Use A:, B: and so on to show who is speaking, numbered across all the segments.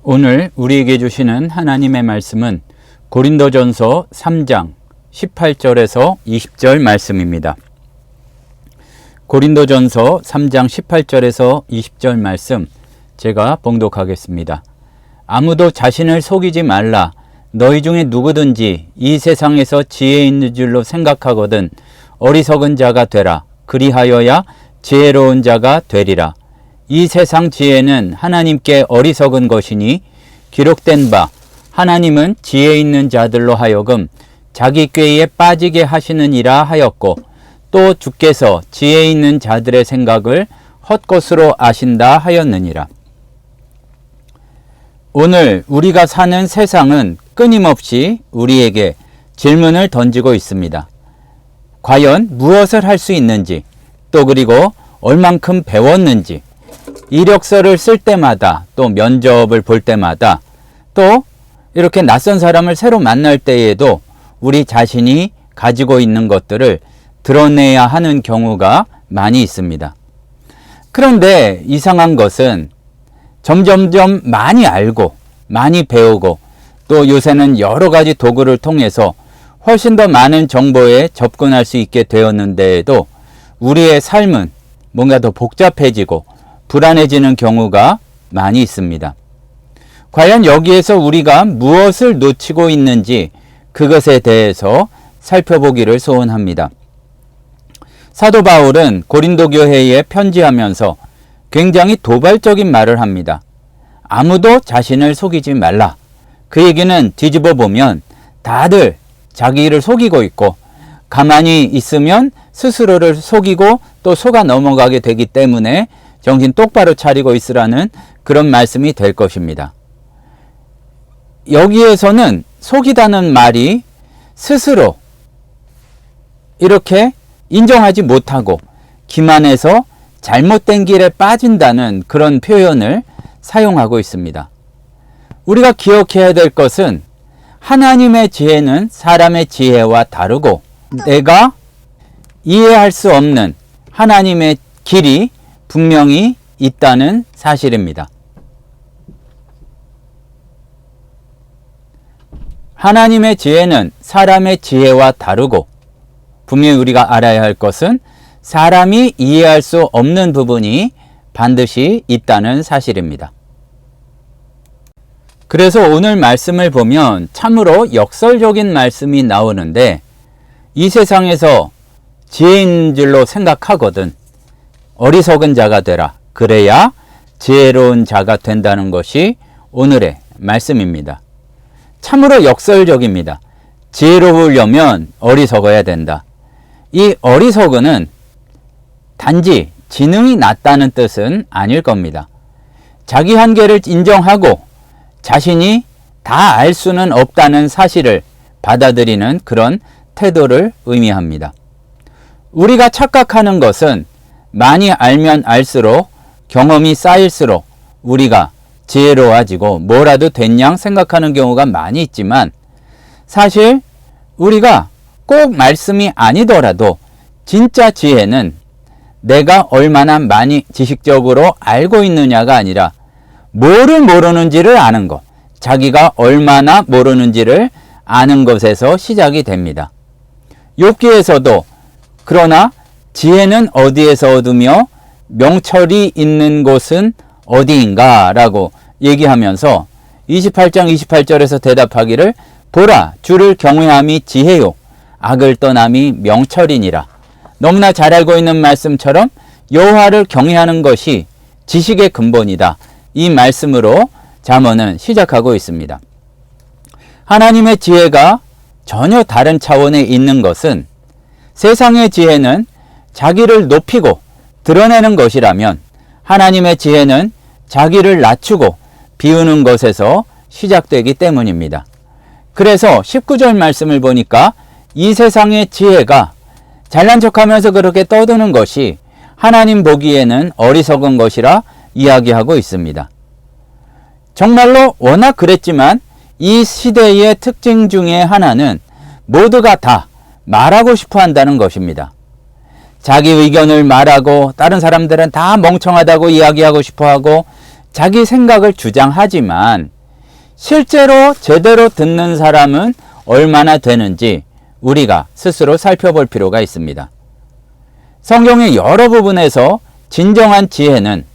A: 오늘 우리에게 주시는 하나님의 말씀은 고린도전서 3장 18절에서 20절 말씀입니다. 고린도전서 3장 18절에서 20절 말씀 제가 봉독하겠습니다. 아무도 자신을 속이지 말라. 너희 중에 누구든지 이 세상에서 지혜 있는 줄로 생각하거든 어리석은 자가 되라. 그리하여야 지혜로운 자가 되리라. 이 세상 지혜는 하나님께 어리석은 것이니 기록된 바 하나님은 지혜 있는 자들로 하여금 자기 꾀에 빠지게 하시느니라 하였고 또 주께서 지혜 있는 자들의 생각을 헛것으로 아신다 하였느니라. 오늘 우리가 사는 세상은 끊임없이 우리에게 질문을 던지고 있습니다. 과연 무엇을 할 수 있는지, 또 그리고 얼만큼 배웠는지, 이력서를 쓸 때마다, 또 면접을 볼 때마다, 또 이렇게 낯선 사람을 새로 만날 때에도 우리 자신이 가지고 있는 것들을 드러내야 하는 경우가 많이 있습니다. 그런데 이상한 것은 점점점 많이 알고 많이 배우고 또 요새는 여러 가지 도구를 통해서 훨씬 더 많은 정보에 접근할 수 있게 되었는데도 우리의 삶은 뭔가 더 복잡해지고 불안해지는 경우가 많이 있습니다. 과연 여기에서 우리가 무엇을 놓치고 있는지 그것에 대해서 살펴보기를 소원합니다. 사도 바울은 고린도 교회에 편지하면서 굉장히 도발적인 말을 합니다. 아무도 자신을 속이지 말라. 그 얘기는 뒤집어 보면 다들 자기를 속이고 있고 가만히 있으면 스스로를 속이고 또 속아 넘어가게 되기 때문에 정신 똑바로 차리고 있으라는 그런 말씀이 될 것입니다. 여기에서는 속이다는 말이 스스로 이렇게 인정하지 못하고 기만해서 잘못된 길에 빠진다는 그런 표현을 사용하고 있습니다. 우리가 기억해야 될 것은 하나님의 지혜는 사람의 지혜와 다르고 내가 이해할 수 없는 하나님의 길이 분명히 있다는 사실입니다. 하나님의 지혜는 사람의 지혜와 다르고 분명히 우리가 알아야 할 것은 사람이 이해할 수 없는 부분이 반드시 있다는 사실입니다. 그래서 오늘 말씀을 보면 참으로 역설적인 말씀이 나오는데 이 세상에서 지혜인 줄로 생각하거든 어리석은 자가 되라. 그래야 지혜로운 자가 된다는 것이 오늘의 말씀입니다. 참으로 역설적입니다. 지혜로우려면 어리석어야 된다. 이 어리석은은 단지 지능이 낮다는 뜻은 아닐 겁니다. 자기 한계를 인정하고 자신이 다 알 수는 없다는 사실을 받아들이는 그런 태도를 의미합니다. 우리가 착각하는 것은 많이 알면 알수록 경험이 쌓일수록 우리가 지혜로워지고 뭐라도 된 양 생각하는 경우가 많이 있지만 사실 우리가 꼭 말씀이 아니더라도 진짜 지혜는 내가 얼마나 많이 지식적으로 알고 있느냐가 아니라 뭐를 모르는지를 아는 것, 자기가 얼마나 모르는지를 아는 것에서 시작이 됩니다. 욥기에서도 그러나 지혜는 어디에서 얻으며 명철이 있는 곳은 어디인가 라고 얘기하면서 28장 28절에서 대답하기를 보라 주를 경외함이 지혜요 악을 떠남이 명철이니라. 너무나 잘 알고 있는 말씀처럼 여호와를 경외하는 것이 지식의 근본이다. 이 말씀으로 잠언은 시작하고 있습니다. 하나님의 지혜가 전혀 다른 차원에 있는 것은 세상의 지혜는 자기를 높이고 드러내는 것이라면 하나님의 지혜는 자기를 낮추고 비우는 것에서 시작되기 때문입니다. 그래서 19절 말씀을 보니까 이 세상의 지혜가 잘난 척하면서 그렇게 떠드는 것이 하나님 보기에는 어리석은 것이라 이야기하고 있습니다. 정말로 워낙 그랬지만 이 시대의 특징 중에 하나는 모두가 다 말하고 싶어 한다는 것입니다. 자기 의견을 말하고 다른 사람들은 다 멍청하다고 이야기하고 싶어 하고 자기 생각을 주장하지만 실제로 제대로 듣는 사람은 얼마나 되는지 우리가 스스로 살펴볼 필요가 있습니다. 성경의 여러 부분에서 진정한 지혜는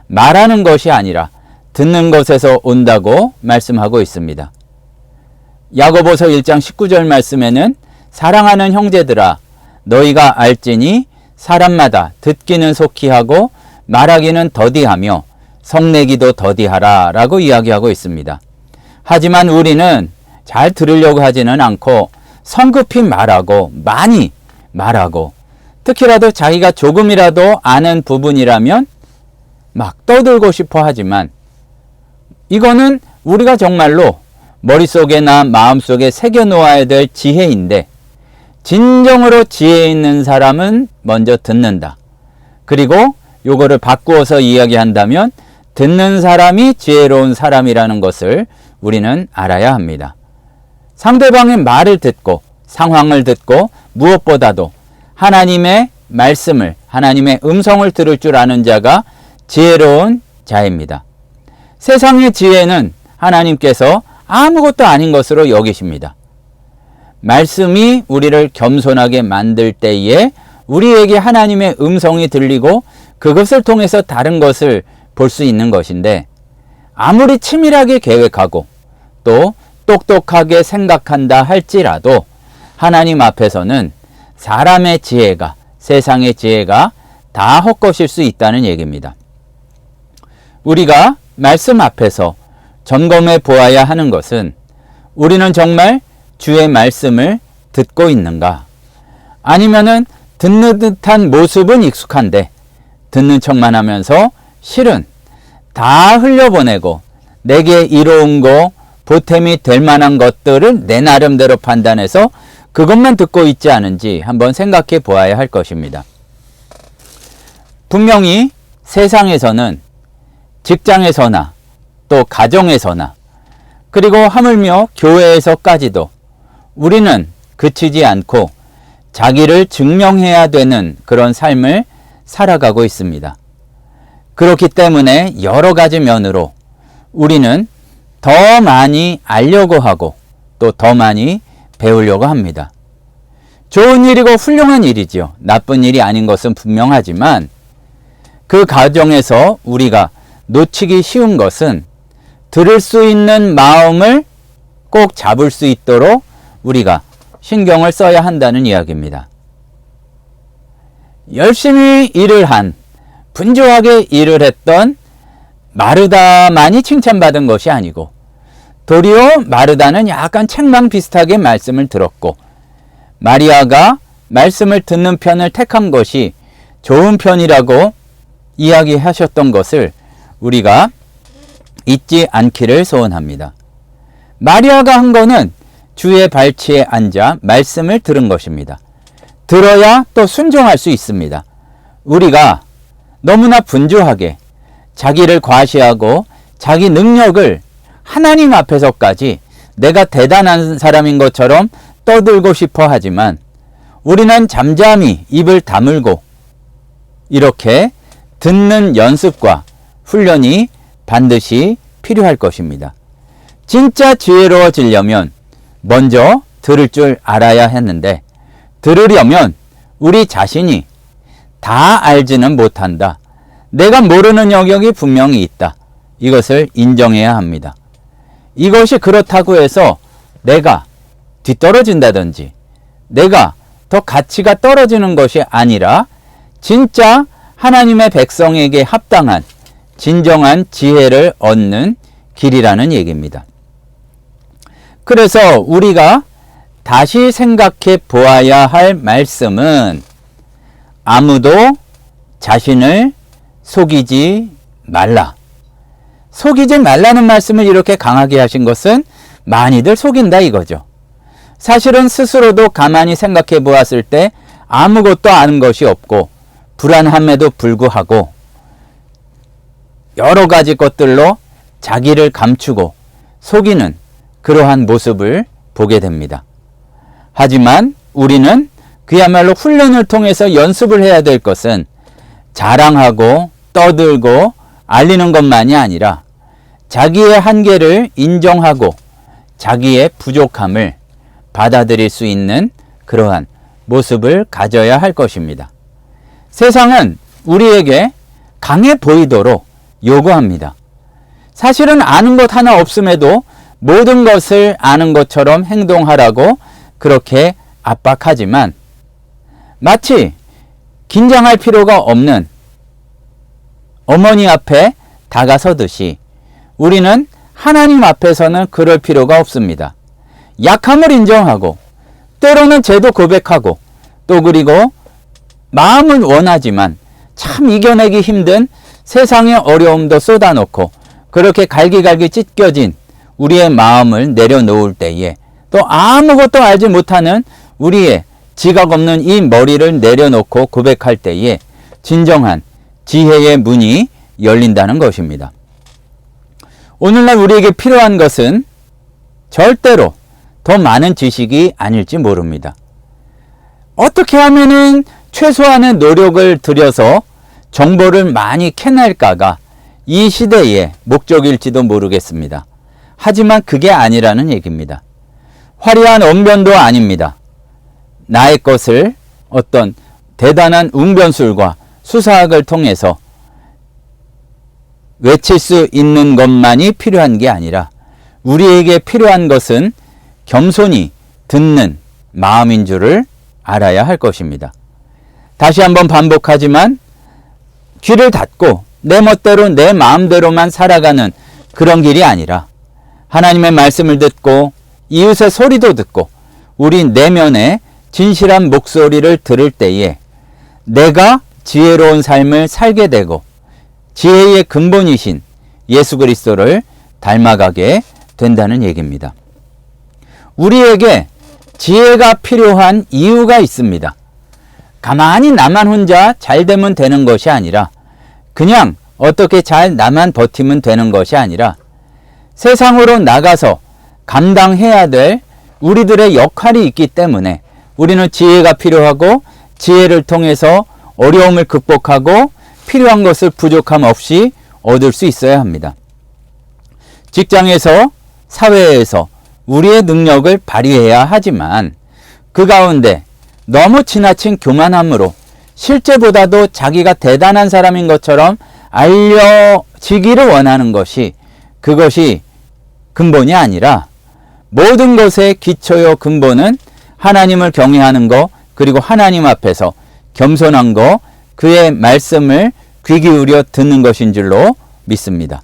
A: 말하는 것이 아니라 듣는 것에서 온다고 말씀하고 있습니다. 야고보서 1장 19절 말씀에는 사랑하는 형제들아 너희가 알지니 사람마다 듣기는 속히 하고 말하기는 더디하며 성내기도 더디하라 라고 이야기하고 있습니다. 하지만 우리는 잘 들으려고 하지는 않고 성급히 말하고 많이 말하고 특히라도 자기가 조금이라도 아는 부분이라면 막 떠들고 싶어 하지만 이거는 우리가 정말로 머릿속에나 마음속에 새겨놓아야 될 지혜인데 진정으로 지혜 있는 사람은 먼저 듣는다. 그리고 요거를 바꾸어서 이야기한다면 듣는 사람이 지혜로운 사람이라는 것을 우리는 알아야 합니다. 상대방의 말을 듣고 상황을 듣고 무엇보다도 하나님의 말씀을 하나님의 음성을 들을 줄 아는 자가 지혜로운 자입니다. 세상의 지혜는 하나님께서 아무것도 아닌 것으로 여기십니다. 말씀이 우리를 겸손하게 만들 때에 우리에게 하나님의 음성이 들리고 그것을 통해서 다른 것을 볼 수 있는 것인데 아무리 치밀하게 계획하고 또 똑똑하게 생각한다 할지라도 하나님 앞에서는 사람의 지혜가 세상의 지혜가 다 헛것일 수 있다는 얘기입니다. 우리가 말씀 앞에서 점검해 보아야 하는 것은 우리는 정말 주의 말씀을 듣고 있는가? 아니면은 듣는 듯한 모습은 익숙한데 듣는 척만 하면서 실은 다 흘려보내고 내게 이로운 거 보탬이 될 만한 것들을 내 나름대로 판단해서 그것만 듣고 있지 않은지 한번 생각해 보아야 할 것입니다. 분명히 세상에서는 직장에서나 또 가정에서나 그리고 하물며 교회에서까지도 우리는 그치지 않고 자기를 증명해야 되는 그런 삶을 살아가고 있습니다. 그렇기 때문에 여러 가지 면으로 우리는 더 많이 알려고 하고 또 더 많이 배우려고 합니다. 좋은 일이고 훌륭한 일이지요. 나쁜 일이 아닌 것은 분명하지만 그 과정에서 우리가 놓치기 쉬운 것은 들을 수 있는 마음을 꼭 잡을 수 있도록 우리가 신경을 써야 한다는 이야기입니다. 열심히 일을 한, 분주하게 일을 했던 마르다만이 칭찬받은 것이 아니고 도리어 마르다는 약간 책망 비슷하게 말씀을 들었고 마리아가 말씀을 듣는 편을 택한 것이 좋은 편이라고 이야기하셨던 것을 우리가 잊지 않기를 소원합니다. 마리아가 한 거는 주의 발치에 앉아 말씀을 들은 것입니다. 들어야 또 순종할 수 있습니다. 우리가 너무나 분주하게 자기를 과시하고 자기 능력을 하나님 앞에서까지 내가 대단한 사람인 것처럼 떠들고 싶어 하지만 우리는 잠잠히 입을 다물고 이렇게 듣는 연습과 훈련이 반드시 필요할 것입니다. 진짜 지혜로워지려면 먼저 들을 줄 알아야 했는데 들으려면 우리 자신이 다 알지는 못한다. 내가 모르는 영역이 분명히 있다. 이것을 인정해야 합니다. 이것이 그렇다고 해서 내가 뒤떨어진다든지 내가 더 가치가 떨어지는 것이 아니라 진짜 하나님의 백성에게 합당한 진정한 지혜를 얻는 길이라는 얘기입니다. 그래서 우리가 다시 생각해 보아야 할 말씀은 아무도 자신을 속이지 말라. 속이지 말라는 말씀을 이렇게 강하게 하신 것은 많이들 속인다 이거죠. 사실은 스스로도 가만히 생각해 보았을 때 아무것도 아는 것이 없고 불안함에도 불구하고 여러 가지 것들로 자기를 감추고 속이는 그러한 모습을 보게 됩니다. 하지만 우리는 그야말로 훈련을 통해서 연습을 해야 될 것은 자랑하고 떠들고 알리는 것만이 아니라 자기의 한계를 인정하고 자기의 부족함을 받아들일 수 있는 그러한 모습을 가져야 할 것입니다. 세상은 우리에게 강해 보이도록 요구합니다. 사실은 아는 것 하나 없음에도 모든 것을 아는 것처럼 행동하라고 그렇게 압박하지만 마치 긴장할 필요가 없는 어머니 앞에 다가서듯이 우리는 하나님 앞에서는 그럴 필요가 없습니다. 약함을 인정하고 때로는 죄도 고백하고 또 그리고 마음은 원하지만 참 이겨내기 힘든 세상의 어려움도 쏟아놓고 그렇게 갈기갈기 찢겨진 우리의 마음을 내려놓을 때에 또 아무것도 알지 못하는 우리의 지각 없는 이 머리를 내려놓고 고백할 때에 진정한 지혜의 문이 열린다는 것입니다. 오늘날 우리에게 필요한 것은 절대로 더 많은 지식이 아닐지 모릅니다. 어떻게 하면은 최소한의 노력을 들여서 정보를 많이 캐낼까가 이 시대의 목적일지도 모르겠습니다. 하지만 그게 아니라는 얘기입니다. 화려한 언변도 아닙니다. 나의 것을 어떤 대단한 웅변술과 수사학을 통해서 외칠 수 있는 것만이 필요한 게 아니라 우리에게 필요한 것은 겸손히 듣는 마음인 줄을 알아야 할 것입니다. 다시 한번 반복하지만 귀를 닫고 내 멋대로 내 마음대로만 살아가는 그런 길이 아니라 하나님의 말씀을 듣고 이웃의 소리도 듣고 우리 내면의 진실한 목소리를 들을 때에 내가 지혜로운 삶을 살게 되고 지혜의 근본이신 예수 그리스도를 닮아가게 된다는 얘기입니다. 우리에게 지혜가 필요한 이유가 있습니다. 가만히 나만 혼자 잘 되면 되는 것이 아니라 그냥 어떻게 잘 나만 버티면 되는 것이 아니라 세상으로 나가서 감당해야 될 우리들의 역할이 있기 때문에 우리는 지혜가 필요하고 지혜를 통해서 어려움을 극복하고 필요한 것을 부족함 없이 얻을 수 있어야 합니다. 직장에서 사회에서 우리의 능력을 발휘해야 하지만 그 가운데 너무 지나친 교만함으로 실제보다도 자기가 대단한 사람인 것처럼 알려지기를 원하는 것이 그것이 근본이 아니라 모든 것의 기초요 근본은 하나님을 경외하는 것 그리고 하나님 앞에서 겸손한 것 그의 말씀을 귀 기울여 듣는 것인 줄로 믿습니다.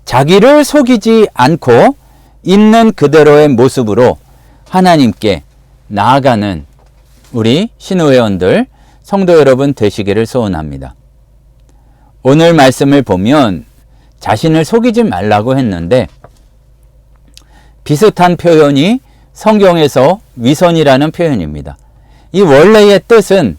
A: 자기를 속이지 않고 있는 그대로의 모습으로 하나님께 나아가는 우리 신우회원들 성도 여러분 되시기를 소원합니다. 오늘 말씀을 보면 자신을 속이지 말라고 했는데 비슷한 표현이 성경에서 위선이라는 표현입니다. 이 원래의 뜻은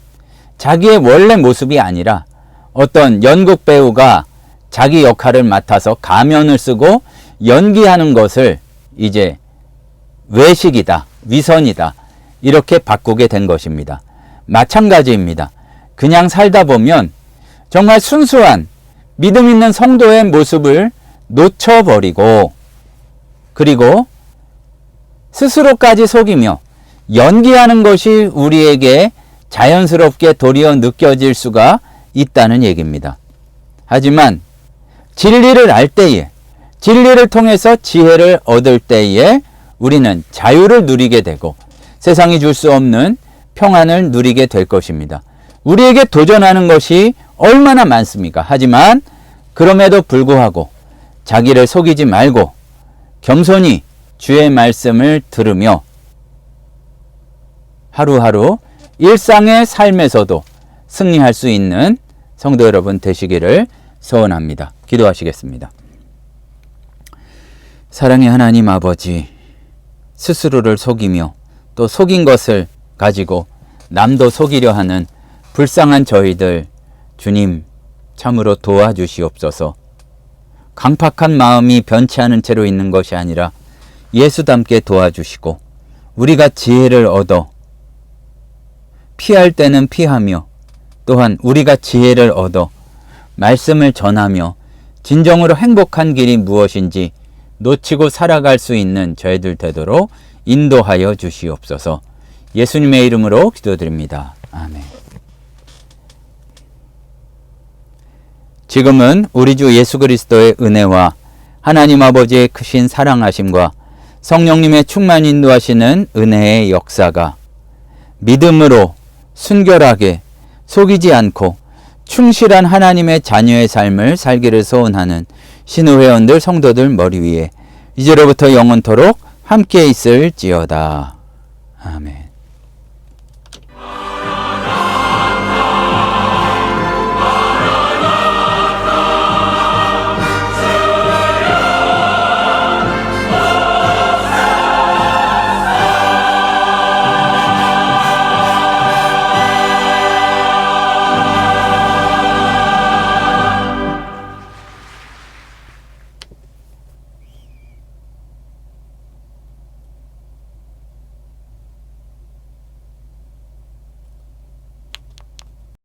A: 자기의 원래 모습이 아니라 어떤 연극 배우가 자기 역할을 맡아서 가면을 쓰고 연기하는 것을 이제 외식이다, 위선이다 이렇게 바꾸게 된 것입니다. 마찬가지입니다. 그냥 살다 보면 정말 순수한 믿음 있는 성도의 모습을 놓쳐버리고 그리고 스스로까지 속이며 연기하는 것이 우리에게 자연스럽게 도리어 느껴질 수가 있다는 얘기입니다. 하지만 진리를 알 때에 진리를 통해서 지혜를 얻을 때에 우리는 자유를 누리게 되고 세상이 줄 수 없는 평안을 누리게 될 것입니다. 우리에게 도전하는 것이 얼마나 많습니까? 하지만 그럼에도 불구하고 자기를 속이지 말고 겸손히 주의 말씀을 들으며 하루하루 일상의 삶에서도 승리할 수 있는 성도 여러분 되시기를 소원합니다. 기도하시겠습니다. 사랑의 하나님 아버지, 스스로를 속이며 또 속인 것을 가지고 남도 속이려 하는 불쌍한 저희들 주님 참으로 도와주시옵소서. 강팍한 마음이 변치 않은 채로 있는 것이 아니라 예수답게 도와주시고 우리가 지혜를 얻어 피할 때는 피하며 또한 우리가 지혜를 얻어 말씀을 전하며 진정으로 행복한 길이 무엇인지 놓치고 살아갈 수 있는 저희들 되도록 인도하여 주시옵소서. 예수님의 이름으로 기도드립니다. 아멘. 지금은 우리 주 예수 그리스도의 은혜와 하나님 아버지의 크신 사랑하심과 성령님의 충만 인도하시는 은혜의 역사가 믿음으로 순결하게 속이지 않고 충실한 하나님의 자녀의 삶을 살기를 소원하는 신우 회원들 성도들 머리 위에 이제로부터 영원토록 함께 있을지어다. 아멘.